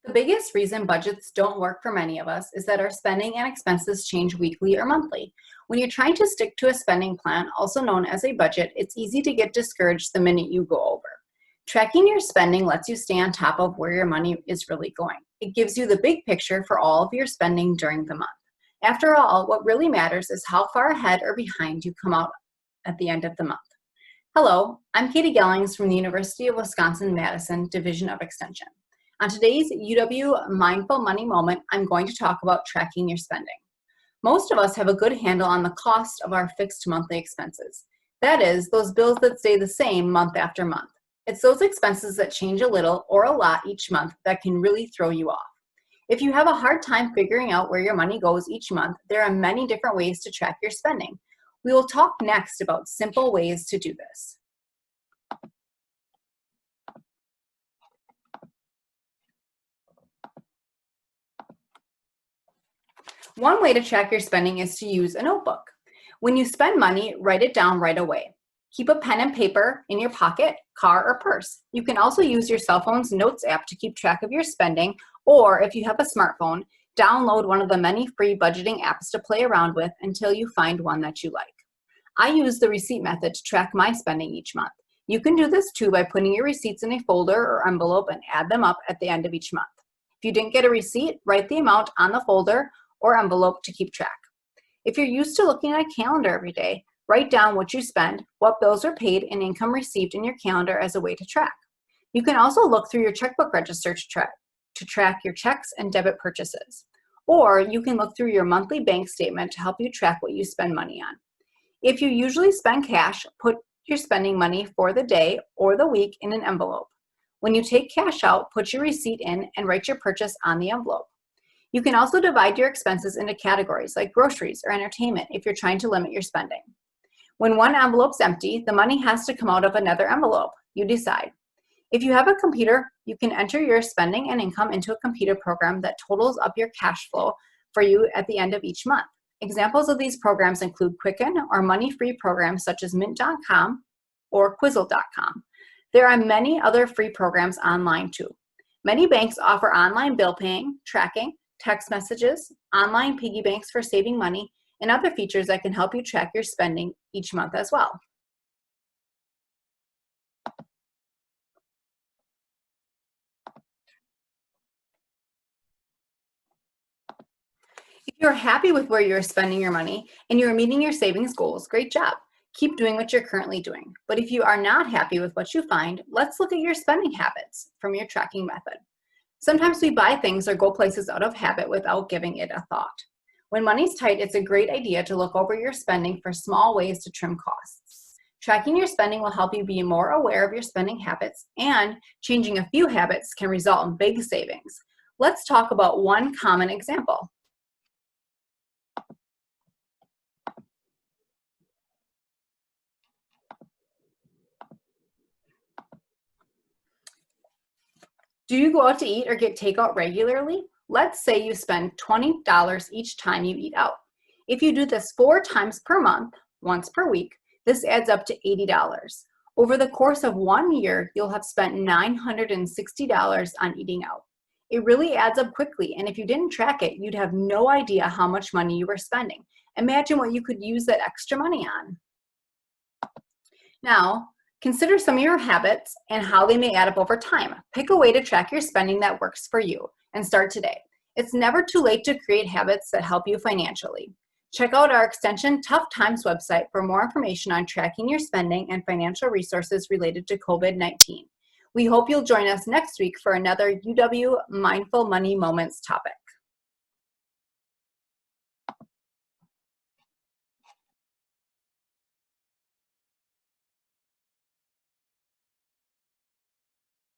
The biggest reason budgets don't work for many of us is that our spending and expenses change weekly or monthly. When you're trying to stick to a spending plan, also known as a budget, it's easy to get discouraged the minute you go over. Tracking your spending lets you stay on top of where your money is really going. It gives you the big picture for all of your spending during the month. After all, what really matters is how far ahead or behind you come out at the end of the month. Hello, I'm Katie Gellings from the University of Wisconsin-Madison Division of Extension. On today's UW Mindful Money Moment, I'm going to talk about tracking your spending. Most of us have a good handle on the cost of our fixed monthly expenses. That is, those bills that stay the same month after month. It's those expenses that change a little or a lot each month that can really throw you off. If you have a hard time figuring out where your money goes each month, there are many different ways to track your spending. We will talk next about simple ways to do this. One way to track your spending is to use a notebook. When you spend money, write it down right away. Keep a pen and paper in your pocket, car, or purse. You can also use your cell phone's Notes app to keep track of your spending, or if you have a smartphone, download one of the many free budgeting apps to play around with until you find one that you like. I use the receipt method to track my spending each month. You can do this too by putting your receipts in a folder or envelope and add them up at the end of each month. If you didn't get a receipt, write the amount on the folder or envelope to keep track. If you're used to looking at a calendar every day, write down what you spend, what bills are paid, and income received in your calendar as a way to track. You can also look through your checkbook register to track your checks and debit purchases. Or you can look through your monthly bank statement to help you track what you spend money on. If you usually spend cash, put your spending money for the day or the week in an envelope. When you take cash out, put your receipt in and write your purchase on the envelope. You can also divide your expenses into categories like groceries or entertainment if you're trying to limit your spending. When one envelope's empty, the money has to come out of another envelope. You decide. If you have a computer, you can enter your spending and income into a computer program that totals up your cash flow for you at the end of each month. Examples of these programs include Quicken or money-free programs such as Mint.com or Quizzle.com. There are many other free programs online too. Many banks offer online bill paying, tracking, text messages, online piggy banks for saving money, and other features that can help you track your spending each month as well. If you're happy with where you're spending your money and you're meeting your savings goals, great job. Keep doing what you're currently doing. But if you are not happy with what you find, let's look at your spending habits from your tracking method. Sometimes we buy things or go places out of habit without giving it a thought. When money's tight, it's a great idea to look over your spending for small ways to trim costs. Tracking your spending will help you be more aware of your spending habits, and changing a few habits can result in big savings. Let's talk about one common example. Do you go out to eat or get takeout regularly? Let's say you spend $20 each time you eat out. If you do this 4 times per month, once per week, this adds up to $80. Over the course of 1 year, you'll have spent $960 on eating out. It really adds up quickly, and if you didn't track it, you'd have no idea how much money you were spending. Imagine what you could use that extra money on. Now, consider some of your habits and how they may add up over time. Pick a way to track your spending that works for you and start today. It's never too late to create habits that help you financially. Check out our Extension Tough Times website for more information on tracking your spending and financial resources related to COVID-19. We hope you'll join us next week for another UW Mindful Money Moments topic.